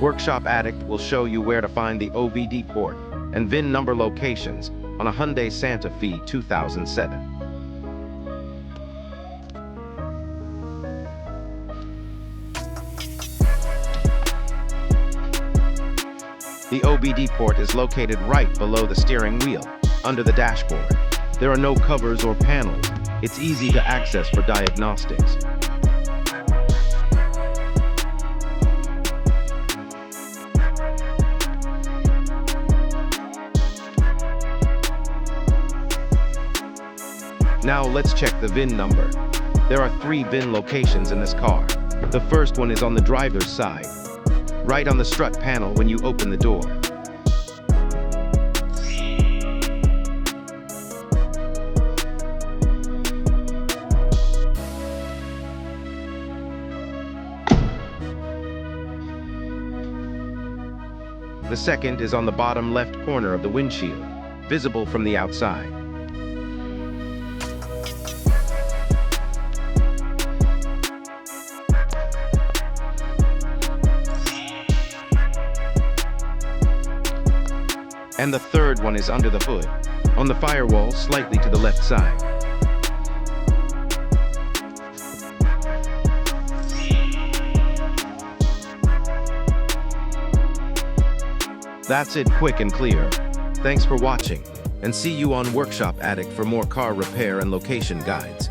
Workshop Addict will show you where to find the OBD port and VIN number locations on a Hyundai Santa Fe 2007. The OBD port is located right below the steering wheel, under the dashboard. There are no covers or panels. It's easy to access for diagnostics. Now let's check the VIN number. There are 3 VIN locations in this car. The first one is on the driver's side, right on the strut panel when you open the door. The second is on the bottom left corner of the windshield, visible from the outside. And the third one is under the hood, on the firewall slightly to the left side. That's it, quick and clear. Thanks for watching, and see you on Workshop Addict for more car repair and location guides.